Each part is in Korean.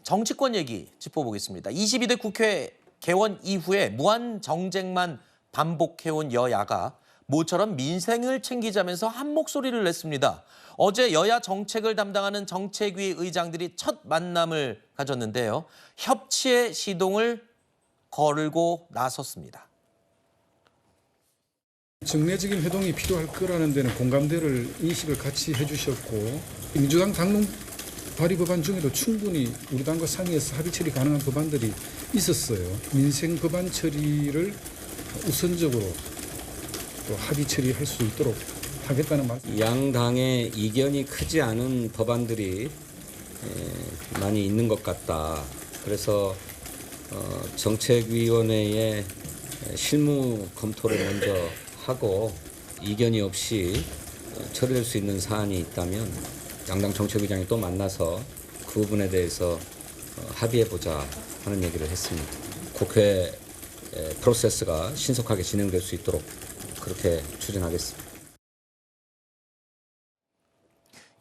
정치권 얘기 짚어보겠습니다. 22대 국회 개원 이후에 무한 정쟁만 반복해온 여야가 모처럼 민생을 챙기자면서 한 목소리를 냈습니다. 어제 여야 정책을 담당하는 정책위 의장들이 첫 만남을 가졌는데요. 협치의 시동을 걸고 나섰습니다. 정례적인 회동이 필요할 거라는 데는 공감대를 인식을 같이 해주셨고, 민주당 당론 발의 법안 중에도 충분히 우리 당과 상의해서 합의 처리 가능한 법안들이 있었어요. 민생 법안 처리를 우선적으로 또 합의 처리할 수 있도록 하겠다는 말씀. 양당의 이견이 크지 않은 법안들이 많이 있는 것 같다. 그래서 정책위원회의 실무 검토를 먼저 하고 이견이 없이 처리될 수 있는 사안이 있다면 양당 정책위장이 또 만나서 그 부분에 대해서 합의해보자 하는 얘기를 했습니다. 국회 프로세스가 신속하게 진행될 수 있도록 그렇게 추진하겠습니다.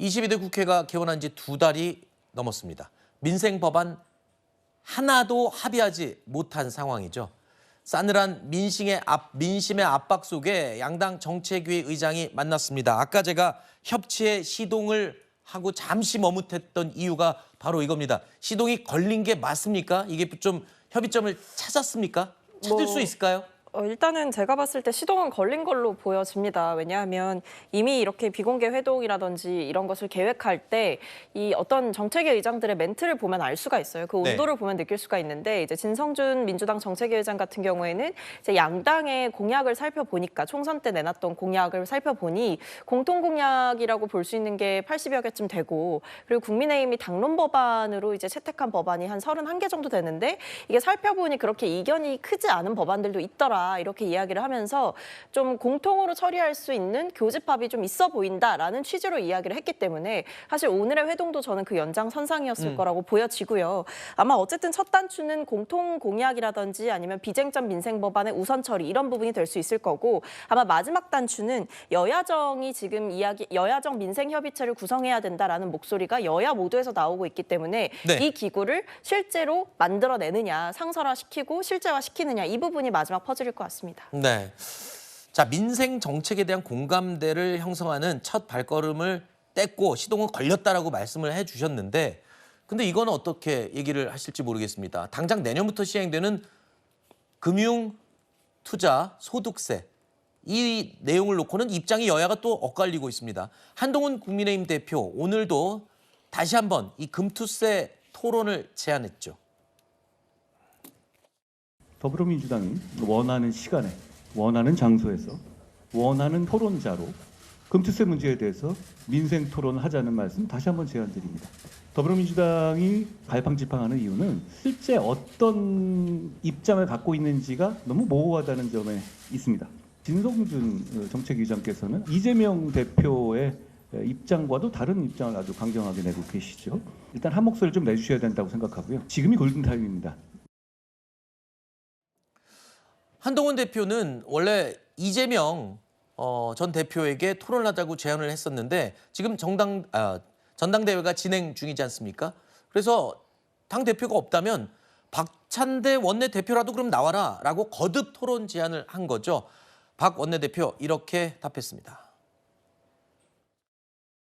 22대 국회가 개원한 지 2달이 넘었습니다. 민생 법안 하나도 합의하지 못한 상황이죠. 싸늘한 민심의 압박 속에 양당 정책위 의장이 만났습니다. 아까 제가 협치의 시동을 하고 잠시 머뭇했던 이유가 바로 이겁니다. 시동이 걸린 게 맞습니까? 이게 좀 협의점을 찾았습니까? 찾을 수 있을까요? 일단은 제가 봤을 때 시동은 걸린 걸로 보여집니다. 왜냐하면 이미 이렇게 비공개 회동이라든지 이런 것을 계획할 때 이 어떤 정책위 의장들의 멘트를 보면 알 수가 있어요. 그 온도를 보면 느낄 수가 있는데, 이제 진성준 민주당 정책위 의장 같은 경우에는 이제 양당의 공약을 살펴보니까, 총선 때 내놨던 공약을 살펴보니 공통 공약이라고 볼 수 있는 게 80여 개쯤 되고, 그리고 국민의힘이 당론 법안으로 이제 채택한 법안이 한 31개 정도 되는데, 이게 살펴보니 그렇게 이견이 크지 않은 법안들도 있더라. 이렇게 이야기를 하면서 좀 공통으로 처리할 수 있는 교집합이 좀 있어 보인다라는 취지로 이야기를 했기 때문에 사실 오늘의 회동도 저는 그 연장선상이었을 거라고 보여지고요. 아마 어쨌든 첫 단추는 공통 공약이라든지 아니면 비쟁점 민생 법안의 우선 처리, 이런 부분이 될 수 있을 거고, 아마 마지막 단추는 여야정이 지금 여야정 민생 협의체를 구성해야 된다라는 목소리가 여야 모두에서 나오고 있기 때문에 이 기구를 실제로 만들어내느냐, 상설화시키고 실제화시키느냐, 이 부분이 마지막 퍼즐일 것 같습니다. 네. 자, 민생 정책에 대한 공감대를 형성하는 첫 발걸음을 뗐고 시동은 걸렸다라고 말씀을 해주셨는데, 근데 이건 어떻게 얘기를 하실지 모르겠습니다. 당장 내년부터 시행되는 금융, 투자, 소득세, 이 내용을 놓고는 입장이 여야가 또 엇갈리고 있습니다. 한동훈 국민의힘 대표 오늘도 다시 한번 이 금투세 토론을 제안했죠. 더불어민주당이 원하는 시간에, 원하는 장소에서, 원하는 토론자로 금투세 문제에 대해서 민생 토론하자는 말씀 다시 한번 제안드립니다. 더불어민주당이 갈팡질팡하는 이유는 실제 어떤 입장을 갖고 있는지가 너무 모호하다는 점에 있습니다. 진성준 정책위장께서는 이재명 대표의 입장과도 다른 입장을 아주 강경하게 내고 계시죠. 일단 한 목소리를 좀 내주셔야 된다고 생각하고요. 지금이 골든타임입니다. 한동훈 대표는 원래 이재명 전 대표에게 토론하자고 제안을 했었는데 지금 전당대회가 진행 중이지 않습니까? 그래서 당 대표가 없다면 박찬대 원내대표라도 그럼 나와라 라고 거듭 토론 제안을 한 거죠. 박 원내대표 이렇게 답했습니다.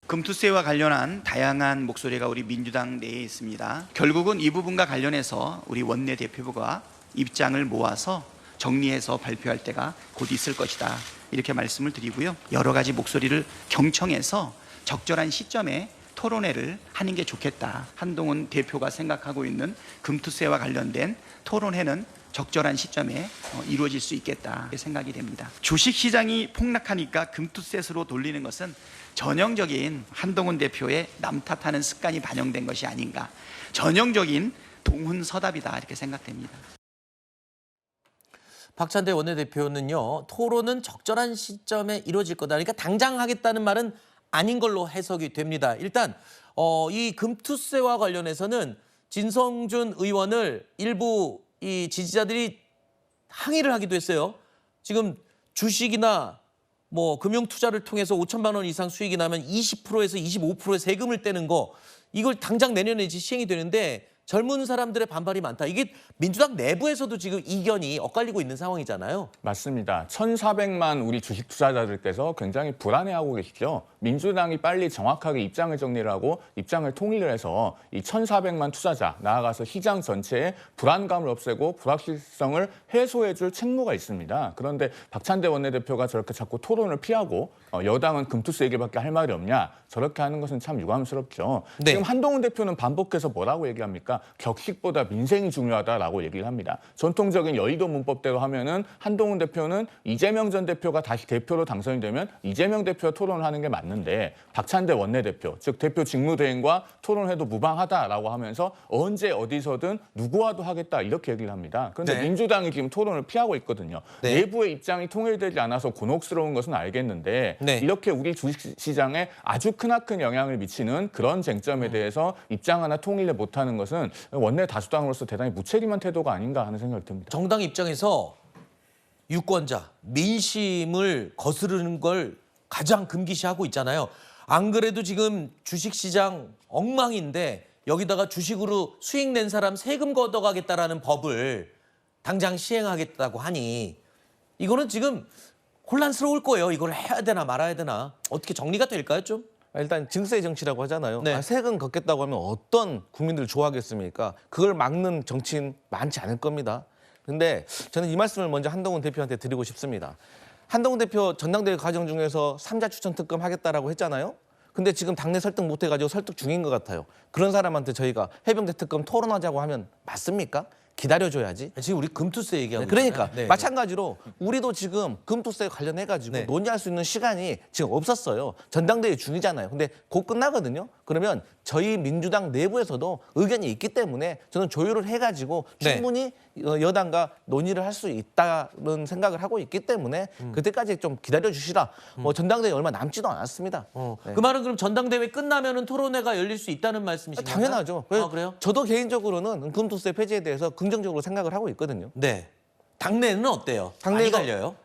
금투세와 관련한 다양한 목소리가 우리 민주당 내에 있습니다. 결국은 이 부분과 관련해서 우리 원내대표부가 입장을 모아서 정리해서 발표할 때가 곧 있을 것이다, 이렇게 말씀을 드리고요. 여러 가지 목소리를 경청해서 적절한 시점에 토론회를 하는 게 좋겠다. 한동훈 대표가 생각하고 있는 금투세와 관련된 토론회는 적절한 시점에 이루어질 수 있겠다 생각이 됩니다. 주식시장이 폭락하니까 금투세로 돌리는 것은 전형적인 한동훈 대표의 남 탓하는 습관이 반영된 것이 아닌가, 전형적인 동훈서답이다, 이렇게 생각됩니다. 박찬대 원내대표는요, 토론은 적절한 시점에 이루어질 거다. 그러니까 당장 하겠다는 말은 아닌 걸로 해석이 됩니다. 일단 이 금투세와 관련해서는 진성준 의원을 일부 이 지지자들이 항의를 하기도 했어요. 지금 주식이나 뭐 금융 투자를 통해서 5천만 원 이상 수익이 나면 20%에서 25%의 세금을 떼는 거, 이걸 당장 내년에 시행이 되는데 젊은 사람들의 반발이 많다. 이게 민주당 내부에서도 지금 이견이 엇갈리고 있는 상황이잖아요. 맞습니다. 1,400만 우리 주식 투자자들께서 굉장히 불안해하고 계시죠. 민주당이 빨리 정확하게 입장을 정리를 하고 입장을 통일을 해서 이 1,400만 투자자, 나아가서 시장 전체에 불안감을 없애고 불확실성을 해소해줄 책무가 있습니다. 그런데 박찬대 원내대표가 저렇게 자꾸 토론을 피하고 여당은 금투세 얘기밖에 할 말이 없냐, 저렇게 하는 것은 참 유감스럽죠. 네. 지금 한동훈 대표는 반복해서 뭐라고 얘기합니까? 격식보다 민생이 중요하다라고 얘기를 합니다. 전통적인 여의도 문법대로 하면은 한동훈 대표는 이재명 전 대표가 다시 대표로 당선이 되면 이재명 대표와 토론을 하는 게 맞는데, 박찬대 원내대표, 즉 대표 직무대행과 토론해도 무방하다라고 하면서 언제 어디서든 누구와도 하겠다 이렇게 얘기를 합니다. 그런데 네. 민주당이 지금 토론을 피하고 있거든요. 네. 내부의 입장이 통일되지 않아서 곤혹스러운 것은 알겠는데 네. 이렇게 우리 주식시장에 아주 크나큰 영향을 미치는 그런 쟁점에 대해서 입장 하나 통일을 못하는 것은 원내 다수당으로서 대단히 무책임한 태도가 아닌가 하는 생각이 듭니다. 정당 입장에서 유권자, 민심을 거스르는 걸 가장 금기시하고 있잖아요. 안 그래도 지금 주식시장 엉망인데 여기다가 주식으로 수익 낸 사람 세금 걷어가겠다라는 법을 당장 시행하겠다고 하니 이거는 지금 혼란스러울 거예요. 이걸 해야 되나 말아야 되나. 어떻게 정리가 될까요, 좀? 일단 증세 정치라고 하잖아요. 네. 세금 걷겠다고 하면 어떤 국민들 좋아하겠습니까? 그걸 막는 정치인 많지 않을 겁니다. 근데 저는 이 말씀을 먼저 한동훈 대표한테 드리고 싶습니다. 한동훈 대표 전당대회 과정 중에서 3자 추천 특검 하겠다라고 했잖아요. 근데 지금 당내 설득 못 해가지고 설득 중인 것 같아요. 그런 사람한테 저희가 해병대 특검 토론하자고 하면 맞습니까? 기다려줘야지. 지금 우리 금투세 얘기하고 그러니까 있잖아요. 네. 마찬가지로 우리도 지금 금투세 관련해가지고 네. 논의할 수 있는 시간이 지금 없었어요. 전당대회 중이잖아요. 근데 곧 끝나거든요. 그러면 저희 민주당 내부에서도 의견이 있기 때문에 저는 조율을 해가지고 네. 충분히 여당과 논의를 할 수 있다는 생각을 하고 있기 때문에 그때까지 좀 기다려주시라. 뭐 전당대회 얼마 남지도 않았습니다. 네. 그 말은 그럼 전당대회 끝나면은 토론회가 열릴 수 있다는 말씀이신가요? 당연하죠. 아, 그래요? 저도 개인적으로는 금투세 폐지에 대해서 긍정적으로 생각을 하고 있거든요. 네. 당내는 어때요? 많이 당내도- 갈려요?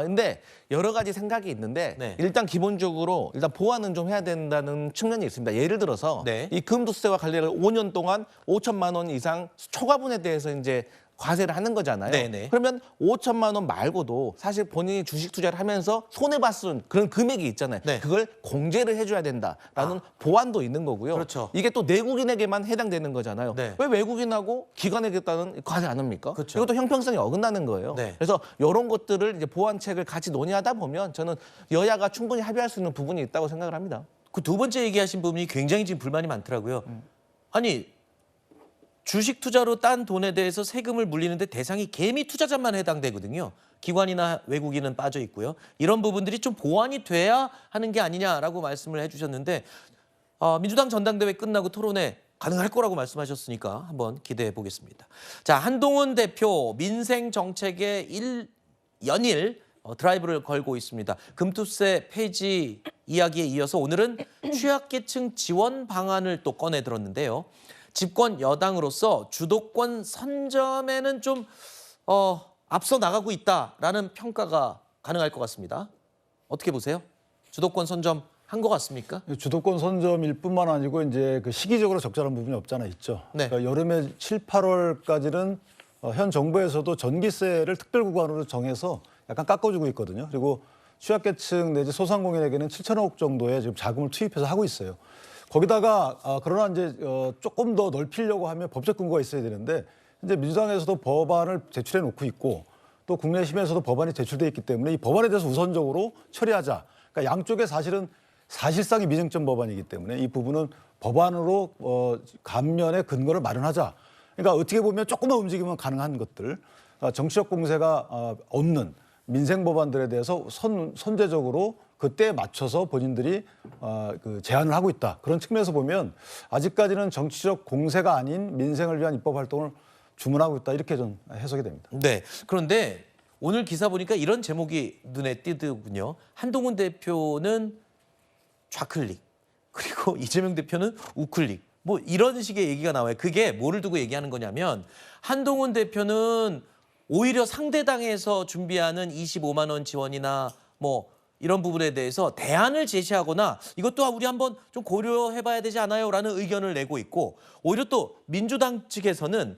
근데 여러 가지 생각이 있는데 네. 일단 기본적으로 일단 보완은 좀 해야 된다는 측면이 있습니다. 예를 들어서 네. 이 금투세와 관련해서 5년 동안 5천만 원 이상 초과분에 대해서 이제 과세를 하는 거잖아요. 네네. 그러면 5천만 원 말고도 사실 본인이 주식 투자를 하면서 손해봤은 그런 금액이 있잖아요. 네. 그걸 공제를 해줘야 된다라는 보완도 있는 거고요. 그렇죠. 이게 또 내국인에게만 해당되는 거잖아요. 네. 왜 외국인하고 기관에게는 과세 안 합니까? 그렇죠. 이것도 형평성이 어긋나는 거예요. 네. 그래서 이런 것들을 이제 보완책을 같이 논의하다 보면 저는 여야가 충분히 합의할 수 있는 부분이 있다고 생각을 합니다. 그 두 번째 얘기하신 부분이 굉장히 지금 불만이 많더라고요. 아니 주식 투자로 딴 돈에 대해서 세금을 물리는데 대상이 개미 투자자만 해당되거든요. 기관이나 외국인은 빠져 있고요. 이런 부분들이 좀 보완이 돼야 하는 게 아니냐라고 말씀을 해주셨는데 민주당 전당대회 끝나고 토론회 가능할 거라고 말씀하셨으니까 한번 기대해 보겠습니다. 자, 한동훈 대표 민생 정책의 연일 드라이브를 걸고 있습니다. 금투세 폐지 이야기에 이어서 오늘은 취약계층 지원 방안을 또 꺼내 들었는데요. 집권 여당으로서 주도권 선점에는 좀 앞서 나가고 있다라는 평가가 가능할 것 같습니다. 어떻게 보세요? 주도권 선점 한 것 같습니까? 주도권 선점일 뿐만 아니고 이제 그 시기적으로 적절한 부분이 없잖아 있죠. 네. 그러니까 여름에 7, 8월까지는 현 정부에서도 전기세를 특별 구간으로 정해서 약간 깎아주고 있거든요. 그리고 취약계층 내지 소상공인에게는 7천억 정도의 지금 자금을 투입해서 하고 있어요. 거기다가 그러나 이제 조금 더 넓히려고 하면 법적 근거가 있어야 되는데 이제 민주당에서도 법안을 제출해 놓고 있고 또 국내심에서도 법안이 제출돼 있기 때문에 이 법안에 대해서 우선적으로 처리하자. 그러니까 양쪽에 사실은 사실상의 미쟁점 법안이기 때문에 이 부분은 법안으로 감면의 근거를 마련하자. 그러니까 어떻게 보면 조금만 움직이면 가능한 것들, 정치적 공세가 없는 민생 법안들에 대해서 선제적으로 그때에 맞춰서 본인들이 그 제안을 하고 있다. 그런 측면에서 보면 아직까지는 정치적 공세가 아닌 민생을 위한 입법 활동을 주문하고 있다. 이렇게 좀 해석이 됩니다. 네. 그런데 오늘 기사 보니까 이런 제목이 눈에 띄더군요. 한동훈 대표는 좌클릭, 그리고 이재명 대표는 우클릭. 뭐 이런 식의 얘기가 나와요. 그게 뭐를 두고 얘기하는 거냐면 한동훈 대표는 오히려 상대당에서 준비하는 25만 원 지원이나 뭐 이런 부분에 대해서 대안을 제시하거나 이것도 우리 한번 좀 고려해봐야 되지 않아요?라는 의견을 내고 있고, 오히려 또 민주당 측에서는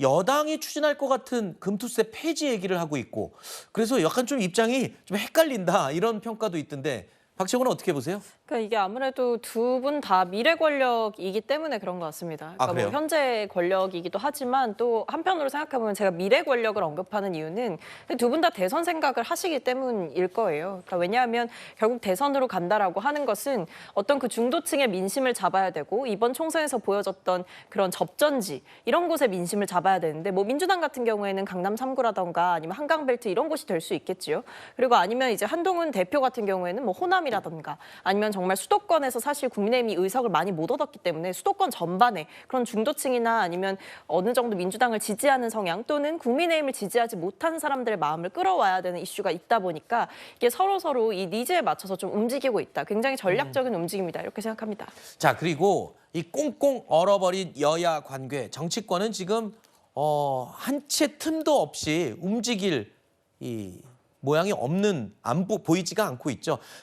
여당이 추진할 것 같은 금투세 폐지 얘기를 하고 있고, 그래서 약간 좀 입장이 좀 헷갈린다 이런 평가도 있던데 박채원은 어떻게 보세요? 그러니까 이게 아무래도 두 분 다 미래 권력이기 때문에 그런 것 같습니다. 그러니까 그래요? 뭐 현재 권력이기도 하지만 또 한편으로 생각해보면 제가 미래 권력을 언급하는 이유는 두 분 다 대선 생각을 하시기 때문일 거예요. 그러니까 왜냐하면 결국 대선으로 간다라고 하는 것은 어떤 그 중도층의 민심을 잡아야 되고, 이번 총선에서 보여줬던 그런 접전지 이런 곳의 민심을 잡아야 되는데, 뭐 민주당 같은 경우에는 강남 3구라던가 아니면 한강벨트 이런 곳이 될 수 있겠지요. 그리고 아니면 이제 한동훈 대표 같은 경우에는 뭐 호남이라던가 아니면 정말 수도권에서 사실 국민의힘이 의석을 많이 못 얻었기 때문에 수도권 전반에 그런 중도층이나 아니면 어느 정도 민주당을 지지하는 성향 또는 국민의힘을 지지하지 못한 사람들의 마음을 끌어와야 되는 이슈가 있다 보니까 이게 서로 이 니즈에 맞춰서 좀 움직이고 있다. 굉장히 전략적인 움직임이다. 이렇게 생각합니다. 자, 그리고 이 꽁꽁 얼어버린 여야 관계, 정치권은 지금 한 채 틈도 없이 움직일 이 모양이 없는, 보이지가 않고 있죠.